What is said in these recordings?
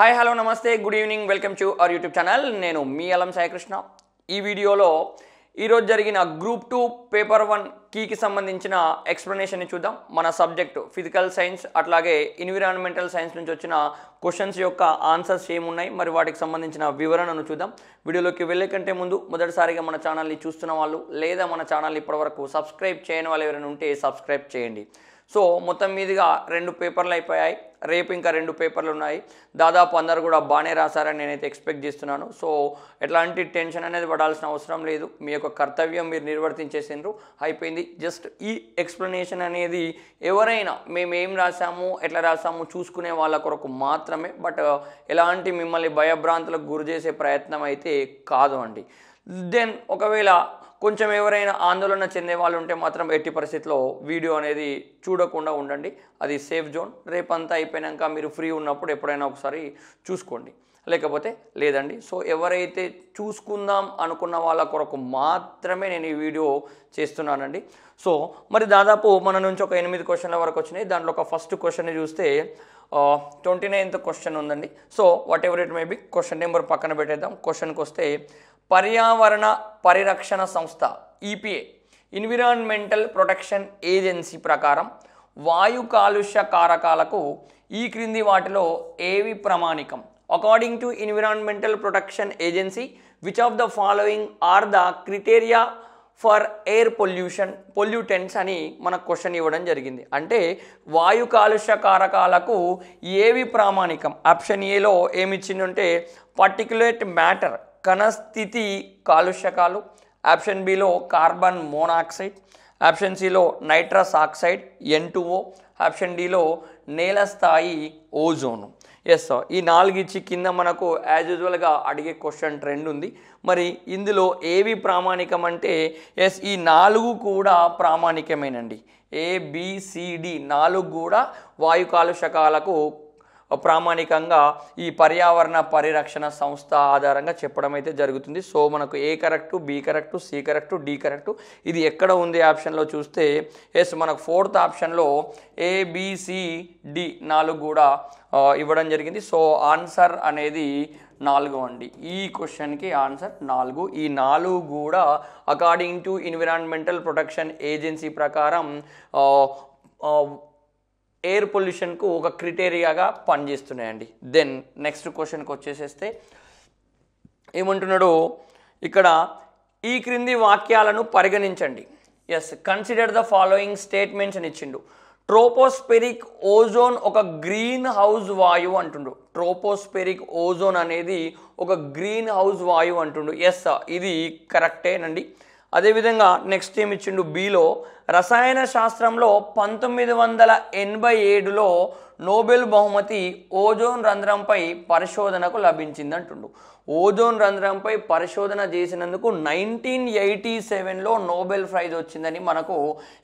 Hi hello నమస్తే good evening welcome to our YouTube channel. నేను మీ అలం సాయి కృష్ణ. ఈ వీడియోలో ఈరోజు జరిగిన గ్రూప్ 2 పేపర్ 1 కీకి సంబంధించిన ఎక్స్ప్లెనేషన్ని చూద్దాం. మన సబ్జెక్టు ఫిజికల్ సైన్స్ అట్లాగే ఎన్విరాన్మెంటల్ సైన్స్ నుంచి వచ్చిన క్వశ్చన్స్ యొక్క ఆన్సర్స్ ఏమున్నాయి, మరి వాటికి సంబంధించిన వివరణను చూద్దాం. వీడియోలోకి వెళ్ళే కంటే ముందు మొదటిసారిగా మన ఛానల్ని చూస్తున్న వాళ్ళు లేదా మన ఛానల్ని ఇప్పటివరకు సబ్స్క్రైబ్ చేయని వాళ్ళు ఎవరైనా ఉంటే సబ్స్క్రైబ్ చేయండి. సో మొత్తం మీదుగా 2 పేపర్లు అయిపోయాయి, రేపు ఇంకా 2 పేపర్లు ఉన్నాయి. దాదాపు అందరు కూడా బాగానే రాశారని నేనైతే ఎక్స్పెక్ట్ చేస్తున్నాను. సో ఎట్లాంటి టెన్షన్ అనేది పడాల్సిన అవసరం లేదు. మీ యొక్క కర్తవ్యం మీరు నిర్వర్తించేసిండ్రు, అయిపోయింది. జస్ట్ ఈ ఎక్స్ప్లెనేషన్ అనేది ఎవరైనా మేము ఏం రాసాము ఎట్లా రాసాము చూసుకునే వాళ్ళ కొరకు మాత్రమే, బట్ ఎలాంటి మిమ్మల్ని భయభ్రాంతులకు గురి చేసే ప్రయత్నం అయితే కాదు అండి. దెన్ ఒకవేళ కొంచెం ఎవరైనా ఆందోళన చెందే వాళ్ళు ఉంటే మాత్రం ఎట్టి పరిస్థితిలో వీడియో అనేది చూడకుండా ఉండండి, అది సేఫ్ జోన్. రేపంతా అయిపోయాక మీరు ఫ్రీ ఉన్నప్పుడు ఎప్పుడైనా ఒకసారి చూసుకోండి, లేకపోతే లేదండి. సో ఎవరైతే చూసుకుందాం అనుకున్న వాళ్ళ కొరకు మాత్రమే నేను ఈ వీడియో చేస్తున్నానండి. సో మరి దాదాపు మన నుంచి ఒక 8 క్వశ్చన్ల వరకు వచ్చినాయి. దాంట్లో ఒక ఫస్ట్ క్వశ్చన్ చూస్తే 29th క్వశ్చన్ ఉందండి. So what ever it may be, question number పక్కన పెట్టేద్దాం. క్వశ్చన్కి వస్తే పర్యావరణ పరిరక్షణ సంస్థ ఈపీఏ ఎన్విరాన్మెంటల్ ప్రొటెక్షన్ ఏజెన్సీ ప్రకారం వాయు కాలుష్య కారకాలకు ఈ క్రింది వాటిలో ఏవి ప్రామాణికం? According to environmental protection agency which of the following are the criteria for air pollutants అని మనకు క్వశ్చన్ ఇవ్వడం జరిగింది. అంటే వాయు కాలుష్య కారకాలకు ఏవి ప్రామాణికం? ఆప్షన్ ఏలో ఏమిచ్చిందంటే పార్టిక్యులేట్ మ్యాటర్ కణస్థితి కాలుష్యకాలు, ఆప్షన్ బిలో కార్బన్ మోనాక్సైడ్, ఆప్షన్ సిలో నైట్రస్ ఆక్సైడ్ N2O, ఆప్షన్ డిలో నేల స్థాయి ఓజోను. ఎస్, ఈ 4 ఇచ్చి కింద మనకు యాజ్ యూజువల్గా అడిగే క్వశ్చన్ ట్రెండ్ ఉంది. మరి ఇందులో ఏవి ప్రామాణికం అంటే ఎస్, ఈ 4 కూడా ప్రామాణికమేనండి. ABCD 4 కూడా వాయు కాలుష్యకాలకు ప్రామాణికంగా ఈ పర్యావరణ పరిరక్షణ సంస్థ ఆధారంగా చెప్పడం అయితే జరుగుతుంది. సో మనకు A correct, B correct, C correct, D correct. ఇది ఎక్కడ ఉంది ఆప్షన్లో చూస్తే ఎస్, మనకు 4th ఆప్షన్లో ABCD 4 కూడా ఇవ్వడం జరిగింది. సో ఆన్సర్ అనేది 4 అండి. ఈ క్వశ్చన్కి ఆన్సర్ 4. ఈ 4 కూడా according to environmental protection agency ప్రకారం ఎయిర్ పొల్యూషన్కు ఒక క్రిటేరియాగా పనిచేస్తున్నాయండి. దెన్ నెక్స్ట్ క్వశ్చన్కి వచ్చేసేస్తే ఏమంటున్నాడు ఇక్కడ, ఈ క్రింది వాక్యాలను పరిగణించండి. Yes, consider the following statements అని ఇచ్చిండు. ట్రోపోస్పెరిక్ ఓజోన్ ఒక గ్రీన్ హౌస్ వాయువు అంటుండు. ట్రోపోస్పెరిక్ ఓజోన్ అనేది ఒక గ్రీన్ హౌస్ వాయువు అంటుండు. ఎస్, ఇది కరెక్టేనండి. అదేవిధంగా నెక్స్ట్ ఏమి ఇచ్చిండు బిలో, రసాయన శాస్త్రంలో 1987లో నోబెల్ బహుమతి ఓజోన్ రంధ్రంపై పరిశోధనకు లభించింది అంటుండు. ఓజోన్ రంధ్రంపై పరిశోధన చేసినందుకు 1987లో నోబెల్ ప్రైజ్ వచ్చిందని మనకు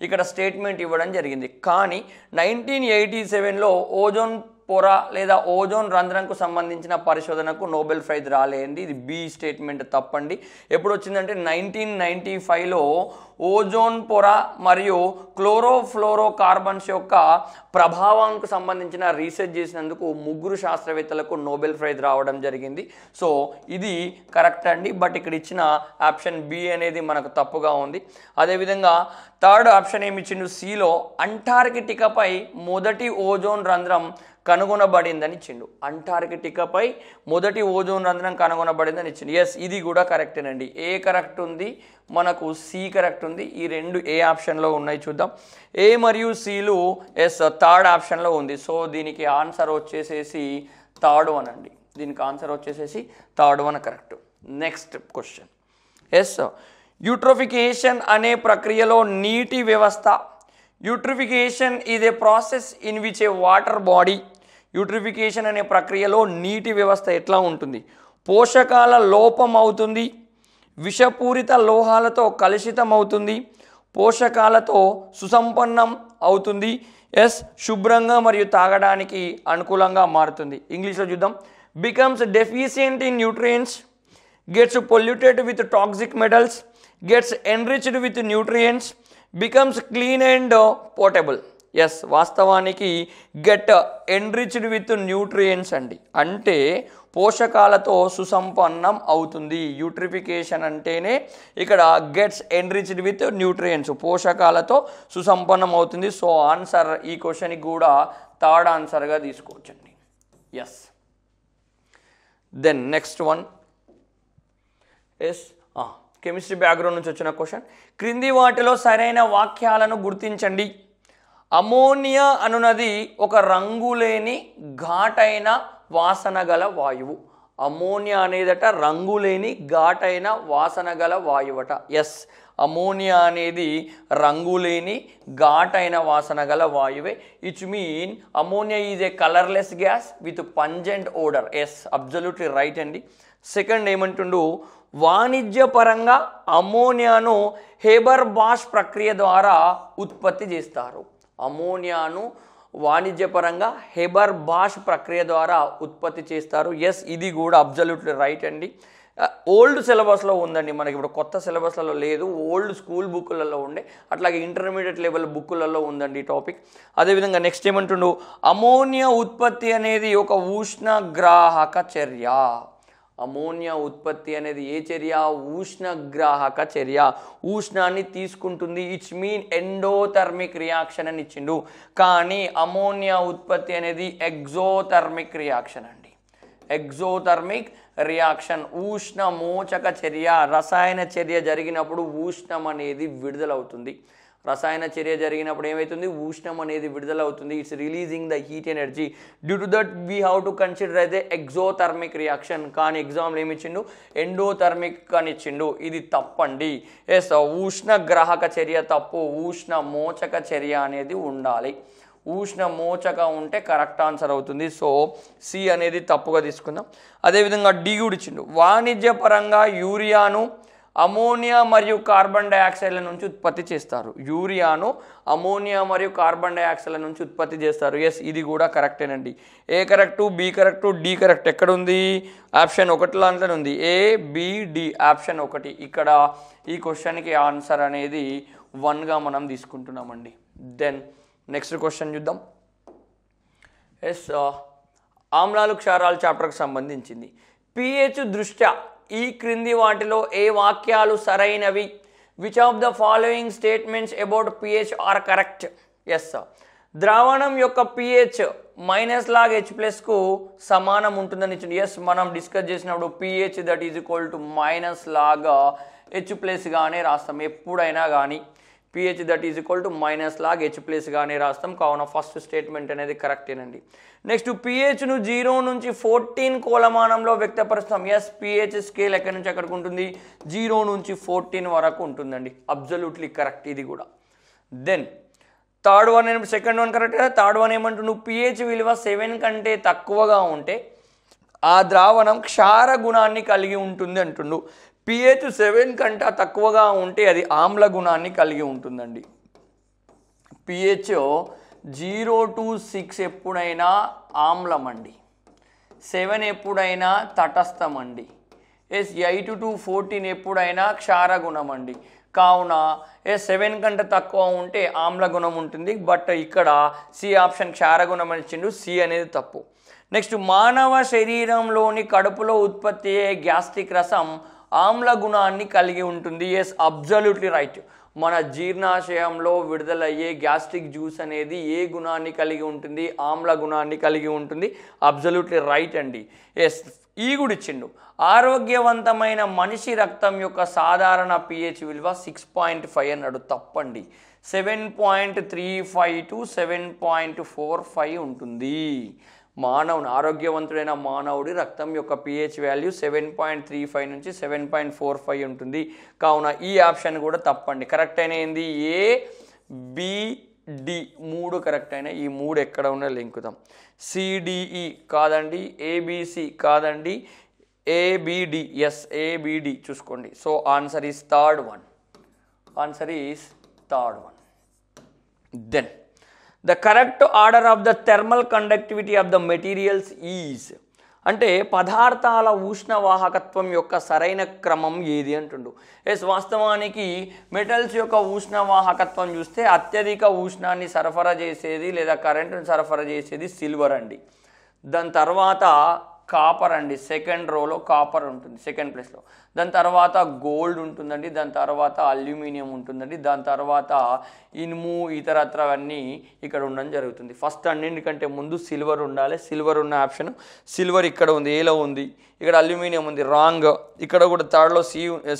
ఇక్కడ స్టేట్మెంట్ ఇవ్వడం జరిగింది. కానీ 1987లో ఓజోన్ పొర లేదా ఓజోన్ రంధ్రంకు సంబంధించిన పరిశోధనకు నోబెల్ ప్రైజ్ రాలేండి. ఇది బి స్టేట్మెంట్ తప్పండి. ఎప్పుడు వచ్చిందంటే 1995లో ఓజోన్ పొర మరియు క్లోరోఫ్లోరో కార్బన్స్ యొక్క ప్రభావానికి సంబంధించిన రీసెర్చ్ చేసినందుకు 3 శాస్త్రవేత్తలకు నోబెల్ ప్రైజ్ రావడం జరిగింది. సో ఇది కరెక్ట్ అండి. బట్ ఇక్కడ ఇచ్చిన ఆప్షన్ బి అనేది మనకు తప్పుగా ఉంది. అదేవిధంగా 3rd ఆప్షన్ ఏమి ఇచ్చిండు సిలో, అంటార్కిటికాపై మొదటి ఓజోన్ రంధ్రం కనుగొనబడిందని ఇచ్చిండు. అంటార్కిటికాపై మొదటి ఓజోన్ రంధ్రం కనుగొనబడిందని ఇచ్చిండు. ఎస్, ఇది కూడా కరెక్టేనండి. ఏ కరెక్ట్ ఉంది, మనకు సి కరెక్ట్ ఉంది. ఈ 2 ఏ ఆప్షన్లో ఉన్నాయి చూద్దాం. ఏ మరియు సిలు ఎస్ 3rd ఆప్షన్లో ఉంది. సో దీనికి ఆన్సర్ వచ్చేసేసి 3rd వన్ అండి. దీనికి ఆన్సర్ వచ్చేసేసి 3rd one correct. Next question, yes, eutrophication అనే ప్రక్రియలో నీటి వ్యవస్థ. Eutrophication is a process in which a water body. Eutrophication అనే ప్రక్రియలో నీటి వ్యవస్థ ఎట్లా ఉంటుంది? పోషకాల లోపం అవుతుంది, విషపూరిత లోహాలతో కలుషితం అవుతుంది, పోషకాలతో సుసంపన్నం అవుతుంది, ఎస్ శుభ్రంగా మరియు తాగడానికి అనుకూలంగా మారుతుంది. ఇంగ్లీష్లో చూద్దాం. Becomes deficient in nutrients, gets polluted with toxic metals, gets enriched with nutrients, becomes clean and potable. Yes, వాస్తవానికి గెట్ ఎన్రిచ్డ్ విత్ న్యూట్రియంట్స్ అండి, అంటే పోషకాలతో సుసంపన్నం అవుతుంది. యూట్రిఫికేషన్ అంటేనే ఇక్కడ గెట్స్ ఎన్రిచ్డ్ విత్ న్యూట్రియంట్స్, పోషకాలతో సుసంపన్నం అవుతుంది. సో ఆన్సర్ ఈ క్వశ్చన్కి కూడా థర్డ్ ఆన్సర్గా తీసుకోవచ్చండి. Yes. Then next one yes, chemistry background నుంచి వచ్చిన క్వశ్చన్. క్రింది వాటిలో సరైన వాక్యాలను గుర్తించండి. అమోనియా అనున్నది ఒక రంగులేని ఘాటైన వాసన గల వాయువు. అమోనియా అనేదట రంగులేని ఘాటైన వాసన గల వాయువట. ఎస్, అమోనియా అనేది రంగులేని ఘాటైన వాసన గల వాయువే. It's mean ammonia is a colourless gas with pungent odour. Yes, absolutely right అండి. సెకండ్ ఏమంటుండు, వాణిజ్యపరంగా అమోనియాను హేబర్ బాష్ ప్రక్రియ ద్వారా ఉత్పత్తి చేస్తారు. అమోనియాను వాణిజ్యపరంగా హేబర్ బాష్ ప్రక్రియ ద్వారా ఉత్పత్తి చేస్తారు. ఎస్, ఇది కూడా అబ్జల్యూట్లీ రైట్ అండి. ఓల్డ్ సిలబస్లో ఉందండి, మనకి ఇప్పుడు కొత్త సిలబస్లలో లేదు, ఓల్డ్ స్కూల్ బుక్కులలో ఉండే, అట్లాగే ఇంటర్మీడియట్ లెవెల్ బుక్కులలో ఉందండి ఈ టాపిక్. అదేవిధంగా నెక్స్ట్ ఏమంటుండు, అమోనియా ఉత్పత్తి అనేది ఒక ఉష్ణగ్రాహక చర్య. అమోనియా ఉత్పత్తి అనేది ఏ చర్య? ఉష్ణగ్రాహక చర్య, ఉష్ణాన్ని తీసుకుంటుంది. ఇట్స్ మీన్ ఎండోథర్మిక్ రియాక్షన్ అని ఇచ్చిండు. కానీ అమోనియా ఉత్పత్తి అనేది ఎగ్జోథర్మిక్ రియాక్షన్ అండి. ఎగ్జోథర్మిక్ రియాక్షన్, ఉష్ణ మోచక చర్య. రసాయన చర్య జరిగినప్పుడు ఉష్ణం అనేది విడుదలవుతుంది. రసాయన చర్య జరిగినప్పుడు ఏమవుతుంది? ఉష్ణం అనేది విడుదలవుతుంది. It's releasing the heat energy. Due to that we have to consider as a exothermic reaction. కానీ ఎగ్జామ్లో ఏమి ఇచ్చిండు? ఎండోథర్మిక్ అని ఇచ్చిండు. ఇది తప్పండి. ఎస్, ఉష్ణగ్రాహక చర్య తప్పు, ఉష్ణ మోచక చర్య అనేది ఉండాలి. ఉష్ణ మోచక ఉంటే కరెక్ట్ ఆన్సర్ అవుతుంది. సో సి అనేది తప్పుగా తీసుకుందాం. అదేవిధంగా డి కూడా ఇచ్చిండు, వాణిజ్యపరంగా యూరియాను అమోనియా మరియు కార్బన్ డైఆక్సైడ్ల నుంచి ఉత్పత్తి చేస్తారు. యూరియాను అమోనియా మరియు కార్బన్ డైఆక్సైడ్ల నుంచి ఉత్పత్తి చేస్తారు. ఎస్, ఇది కూడా కరెక్టేనండి. A correct, B correct, D correct. ఎక్కడ ఉంది? ఆప్షన్ 1 లాంటిలో ఉంది. A, B, D, option 1. ఇక్కడ ఈ క్వశ్చన్కి ఆన్సర్ అనేది 1గా మనం తీసుకుంటున్నామండి. దెన్ నెక్స్ట్ క్వశ్చన్ చూద్దాం. ఎస్, ఆమ్లాలు క్షారాలు చాప్టర్కి సంబంధించింది. పిహెచ్ దృష్ట్యా ఈ క్రింది వాటిలో ఏ వాక్యాలు సరైనవి? Which of the following statements about pH are correct? Yes, ద్రావణం యొక్క పిహెచ్ మైనస్ లాగ్ H+కు సమానం ఉంటుందని ఇచ్చింది. ఎస్, మనం డిస్కస్ చేసినప్పుడు pH that is equal to minus log H+ గానే రాస్తాం. ఎప్పుడైనా కానీ pH that is equal to minus log H+ గానే రాస్తాం. కావున ఫస్ట్ స్టేట్మెంట్ అనేది కరెక్టేనండి. నెక్స్ట్, పిహెచ్ను 0 నుంచి 14 కొలమానంలో వ్యక్తపరుస్తాం. ఎస్, పిహెచ్ స్కేల్ ఎక్కడి నుంచి ఎక్కడికి ఉంటుంది? 0 నుంచి 14 వరకు ఉంటుందండి. అబ్జల్యూట్లీ కరెక్ట్ ఇది కూడా. Then third one, second one correct. Third one ఏమంటుండు, పిహెచ్ విలువ 7 కంటే తక్కువగా ఉంటే ఆ ద్రావణం క్షార గుణాన్ని కలిగి ఉంటుంది అంటుండు. పిహెచ్ 7 కంటే తక్కువగా ఉంటే అది ఆమ్ల గుణాన్ని కలిగి ఉంటుందండి. పిహెచ్ 0 to 6 ఎప్పుడైనా ఆమ్లం అండి, 7 ఎప్పుడైనా తటస్థం అండి. ఎస్, 8 to 14 ఎప్పుడైనా క్షార గుణం అండి. కావున 7 కంటే తక్కువ ఉంటే ఆమ్ల గుణం ఉంటుంది. బట్ ఇక్కడ సి ఆప్షన్ క్షార గుణం అని ఇచ్చిండు. సి అనేది తప్పు. నెక్స్ట్, మానవ శరీరంలోని కడుపులో ఉత్పత్తి అయ్యే గ్యాస్ట్రిక్ రసం ఆమ్ల గుణాన్ని కలిగి ఉంటుంది. Yes, absolutely right. మన జీర్ణాశయంలో విడుదలయ్యే గ్యాస్ట్రిక్ జ్యూస్ అనేది ఏ గుణాన్ని కలిగి ఉంటుంది? ఆమ్ల గుణాన్ని కలిగి ఉంటుంది. అబ్జల్యూట్లీ రైట్ అండి. ఎస్, ఈ కూడా ఇచ్చిండు. ఆరోగ్యవంతమైన మనిషి రక్తం యొక్క సాధారణ పిహెచ్ విలువ 6.5 అన్నాడు. తప్పండి. 7.35 to 7.45 ఉంటుంది. ఆరోగ్యవంతుడైన మానవుడి రక్తం యొక్క పిహెచ్ వాల్యూ 7.35 నుంచి 7.45 ఉంటుంది. కావున ఈ ఆప్షన్ కూడా తప్పండి. కరెక్ట్ అయిన ఏంది? ఏ, బి, డి 3 కరెక్ట్ అయినా. ఈ 3 ఎక్కడ ఉన్నా లింకుదాం. సిడిఈ కాదండి, ఏబిసి కాదండి, ఏబిడి. ఎస్, ఏబిడి చూసుకోండి. So answer is third one. Answer is third one. Then the correct order of the thermal conductivity of the materials is అంటే పదార్థాల ఉష్ణవాహకత్వం యొక్క సరైన క్రమం ఏది అంటుండు. ఎస్, వాస్తవానికి మెటల్స్ యొక్క ఉష్ణవాహకత్వం చూస్తే అత్యధిక ఉష్ణాన్ని సరఫరా చేసేది లేదా కరెంటును సరఫరా చేసేది సిల్వర్ అండి. దాని తర్వాత కాపర్ అండి, సెకండ్ రోలో కాపర్ ఉంటుంది సెకండ్ ప్లేస్లో. దాని తర్వాత గోల్డ్ ఉంటుందండి, దాని తర్వాత అల్యూమినియం ఉంటుందండి, దాని తర్వాత ఇనుము ఇతరత్రవన్నీ ఇక్కడ ఉండడం జరుగుతుంది. ఫస్ట్ అన్నింటికంటే ముందు సిల్వర్ ఉండాలి. సిల్వర్ ఉన్న ఆప్షన్ సిల్వర్ ఇక్కడ ఉంది, ఏలో ఉంది. ఇక్కడ అల్యూమినియం ఉంది, రాంగ్. ఇక్కడ కూడా థర్డ్లో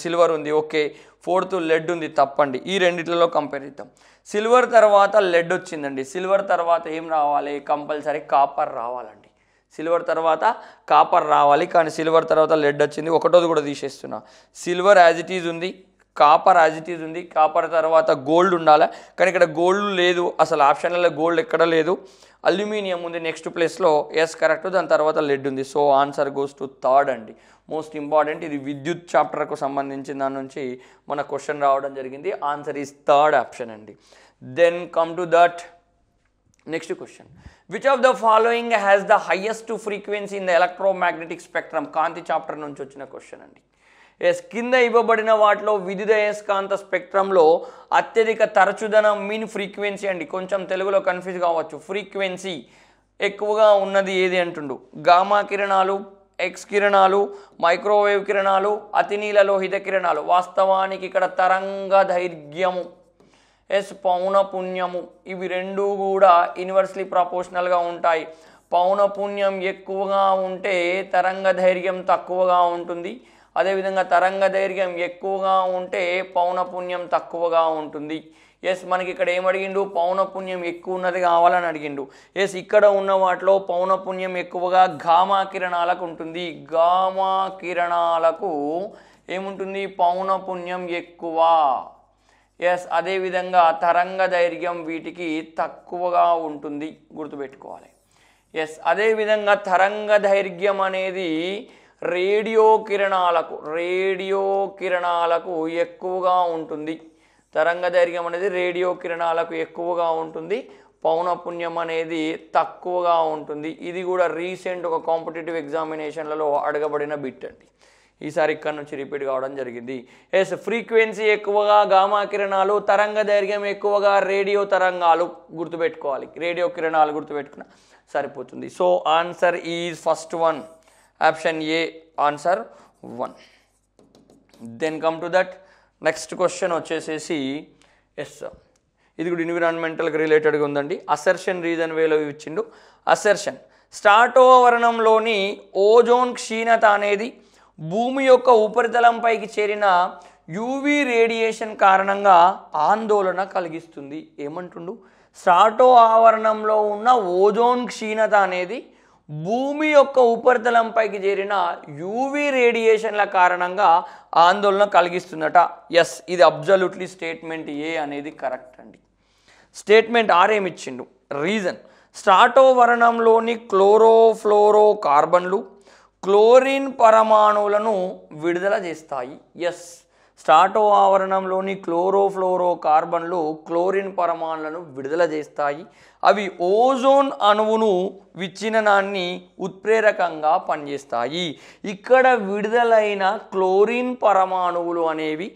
సిల్వర్ ఉంది, ఓకే. ఫోర్త్ లెడ్ ఉంది, తప్పండి. ఈ రెండిట్లలో కంపేర్ చేద్దాం. సిల్వర్ తర్వాత లెడ్ వచ్చిందండి. సిల్వర్ తర్వాత ఏం రావాలి? కంపల్సరీ కాపర్ రావాలండి. సిల్వర్ తర్వాత కాపర్ రావాలి, కానీ సిల్వర్ తర్వాత లెడ్ వచ్చింది. ఒకటోది కూడా తీసేస్తున్నా. సిల్వర్ యాజ్ ఇట్ ఈజ్ ఉంది, కాపర్ యాజ్ ఇట్ ఈజ్ ఉంది. కాపర్ తర్వాత గోల్డ్ ఉండాలి, కానీ ఇక్కడ గోల్డ్ లేదు, అసలు ఆప్షన్లలో గోల్డ్ ఎక్కడ లేదు. అల్యూమినియం ఉంది నెక్స్ట్ ప్లేస్లో, ఎస్ కరెక్ట్. దాని తర్వాత లెడ్ ఉంది. So answer goes to third అండి. మోస్ట్ ఇంపార్టెంట్, ఇది విద్యుత్ చాప్టర్కు సంబంధించిన దాని నుంచి మన క్వశ్చన్ రావడం జరిగింది. ఆన్సర్ ఈజ్ థర్డ్ ఆప్షన్ అండి. Then come to that next question. Which of the following has the highest frequency in the electromagnetic spectrum? కాంతి చాప్టర్ నుంచి వచ్చిన క్వశ్చన్ అండి. ఎస్, కింద ఇవ్వబడిన వాటిలో విద్యుదయస్కాంత స్పెక్ట్రంలో అత్యధిక తరచుదనం మీన్ ఫ్రీక్వెన్సీ అండి. కొంచెం తెలుగులో కన్ఫ్యూజ్ కావచ్చు. ఫ్రీక్వెన్సీ ఎక్కువగా ఉన్నది ఏది అంటుండు? గామా కిరణాలు, ఎక్స్ కిరణాలు, మైక్రోవేవ్ కిరణాలు, అతినీలలోహిత కిరణాలు. వాస్తవానికి ఇక్కడ తరంగ దైర్ఘ్యము, ఎస్ పౌనపుణ్యము, ఇవి రెండు కూడా ఇన్వర్స్లీ ప్రపోర్షనల్గా ఉంటాయి. పౌనపుణ్యం ఎక్కువగా ఉంటే తరంగ దైర్ఘ్యం తక్కువగా ఉంటుంది. అదేవిధంగా తరంగ దైర్ఘ్యం ఎక్కువగా ఉంటే పౌనపుణ్యం తక్కువగా ఉంటుంది. ఎస్, మనకి ఇక్కడ ఏమడిగిండు? పౌనపుణ్యం ఎక్కువ ఉన్నది కావాలని అడిగిండు. ఎస్, ఇక్కడ ఉన్న వాటిలో పౌనపుణ్యం ఎక్కువగా గామా కిరణాలకు ఉంటుంది. గామా కిరణాలకు ఏముంటుంది? పౌనపుణ్యం ఎక్కువ. ఎస్, అదేవిధంగా తరంగ దైర్ఘ్యం వీటికి తక్కువగా ఉంటుంది, గుర్తుపెట్టుకోవాలి. ఎస్, అదేవిధంగా తరంగ దైర్ఘ్యం అనేది రేడియో కిరణాలకు ఎక్కువగా ఉంటుంది. తరంగ దైర్ఘ్యం అనేది రేడియో కిరణాలకు ఎక్కువగా ఉంటుంది, పౌనపుణ్యం అనేది తక్కువగా ఉంటుంది. ఇది కూడా రీసెంట్ ఒక కాంపిటేటివ్ ఎగ్జామినేషన్లలో అడగబడిన బిట్ అండి. ఈసారి ఇక్కడ నుంచి రిపీట్ కావడం జరిగింది. ఎస్, ఫ్రీక్వెన్సీ ఎక్కువగా గామా కిరణాలు, తరంగ దైర్ఘ్యం ఎక్కువగా రేడియో తరంగాలు, గుర్తుపెట్టుకోవాలి. రేడియో కిరణాలు గుర్తుపెట్టుకున్న సరిపోతుంది. So answer is first one, option A, answer 1. Then come to that next question వచ్చేసేసి, ఎస్ ఇది కూడా ఎన్విరాన్మెంటల్కి రిలేటెడ్గా ఉందండి. అసర్షన్ రీజన్ వేలో ఇచ్చిండు. అసర్షన్, స్ట్రాటోవరణంలోని ఓజోన్ క్షీణత అనేది భూమి యొక్క ఉపరితలంపైకి చేరిన యూవీ రేడియేషన్ కారణంగా ఆందోళన కలిగిస్తుంది. ఏమంటుండు? స్ట్రాటో ఆవరణంలో ఉన్న ఓజోన్ క్షీణత అనేది భూమి యొక్క ఉపరితలంపైకి చేరిన యూవీ రేడియేషన్ల కారణంగా ఆందోళన కలిగిస్తుందట. ఎస్, ఇది అబ్జల్యూట్లీ స్టేట్మెంట్ ఏ అనేది కరెక్ట్ అండి. స్టేట్మెంట్ ఆర్ ఏమిచ్చిండు? రీజన్, స్ట్రాటోవరణంలోని క్లోరోఫ్లోరో కార్బన్లు క్లోరిన్ పరమాణువులను విడుదల చేస్తాయి. ఎస్, స్ట్రాటో ఆవరణంలోని క్లోరోఫ్లోరో కార్బన్లు క్లోరిన్ పరమాణులను విడుదల చేస్తాయి. అవి ఓజోన్ అణువును విచ్ఛిన్నాన్ని ఉత్ప్రేరకంగా పనిచేస్తాయి. ఇక్కడ విడుదలైన క్లోరిన్ పరమాణువులు అనేవి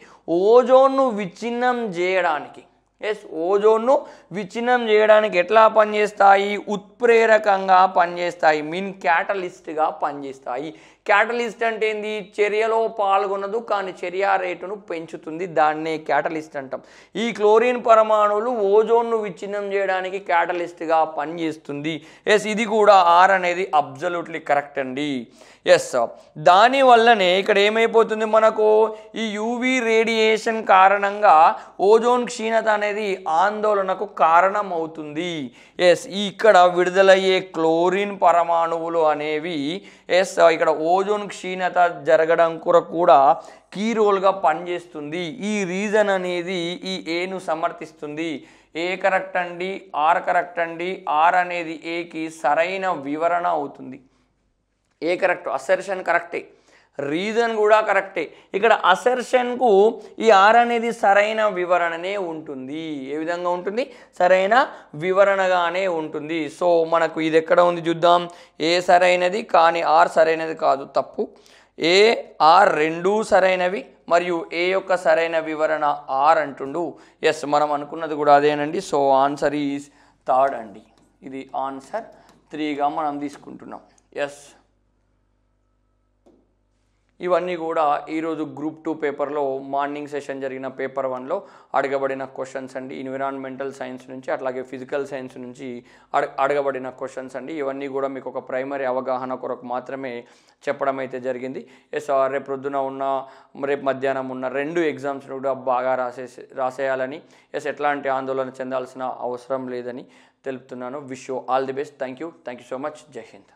ఓజోన్ను విచ్ఛిన్నం చేయడానికి, ఎస్ ఓజోన్ను విచ్ఛిన్నం చేయడానికి ఎట్లా పనిచేస్తాయి? ఉత్ప్రేరకంగా పనిచేస్తాయి, మీన్ క్యాటలిస్ట్గా పనిచేస్తాయి. క్యాటలిస్ట్ అంటే ఏంది? చర్యలో పాల్గొనదు కానీ చర్య రేటును పెంచుతుంది, దాన్నే క్యాటలిస్ట్ అంటాం. ఈ క్లోరిన్ పరమాణువులు ఓజోన్ను విచ్ఛిన్నం చేయడానికి క్యాటలిస్ట్గా పనిచేస్తుంది. ఎస్, ఇది కూడా ఆర్ అనేది అబ్జల్యూట్లీ కరెక్ట్ అండి. ఎస్, దానివల్లనే ఇక్కడ ఏమైపోతుంది మనకు? ఈ యూవీ రేడియేషన్ కారణంగా ఓజోన్ క్షీణత అనేది ఆందోళనకు కారణం అవుతుంది. ఎస్, ఇక్కడ విడుదలయ్యే క్లోరిన్ పరమాణువులు అనేవి ఎస్ ఇక్కడ ఓజోన్ క్షీణత జరగడం కూడా కీ రోల్గా పనిచేస్తుంది. ఈ రీజన్ అనేది ఈ ఏను సమర్థిస్తుంది. ఏ కరెక్ట్ అండి? ఆర్ కరెక్ట్ అండి. ఆర్ అనేది ఏకి సరైన వివరణ అవుతుంది. ఏ కరెక్ట్, అసర్షన్ కరెక్టే. రీజన్ కూడా కరెక్టే. ఇక్కడ అసెర్షన్కు ఈ ఆర్ అనేది సరైన వివరణనే ఉంటుంది. ఏ విధంగా ఉంటుంది? సరైన వివరణగానే ఉంటుంది. సో మనకు ఇది ఎక్కడ ఉంది చూద్దాం. ఏ సరైనది కానీ ఆర్ సరైనది కాదు, తప్పు. ఏ ఆర్ రెండూ సరైనవి మరియు ఏ యొక్క సరైన వివరణ ఆర్ అంటుండు. ఎస్, మనం అనుకున్నది కూడా అదేనండి. సో ఆన్సర్ ఈజ్ థర్డ్ అండి. ఇది ఆన్సర్ 3గా మనం తీసుకుంటున్నాం. ఎస్, ఇవన్నీ కూడా ఈరోజు గ్రూప్ 2 పేపర్లో మార్నింగ్ సెషన్ జరిగిన పేపర్ 1లో అడగబడిన క్వశ్చన్స్ అండి. ఎన్విరాన్మెంటల్ సైన్స్ నుంచి అట్లాగే ఫిజికల్ సైన్స్ నుంచి అడగబడిన క్వశ్చన్స్ అండి. ఇవన్నీ కూడా మీకు ఒక ప్రైమరీ అవగాహన కొరకు మాత్రమే చెప్పడం అయితే జరిగింది. ఎస్, రేపు ప్రొద్దున ఉన్న రేపు మధ్యాహ్నం ఉన్న 2 ఎగ్జామ్స్ కూడా బాగా రాసేయాలని, ఎస్ ఎట్లాంటి ఆందోళన చెందాల్సిన అవసరం లేదని తెలుపుతున్నాను. Wish you all the best. Thank you so much. జై హింద్.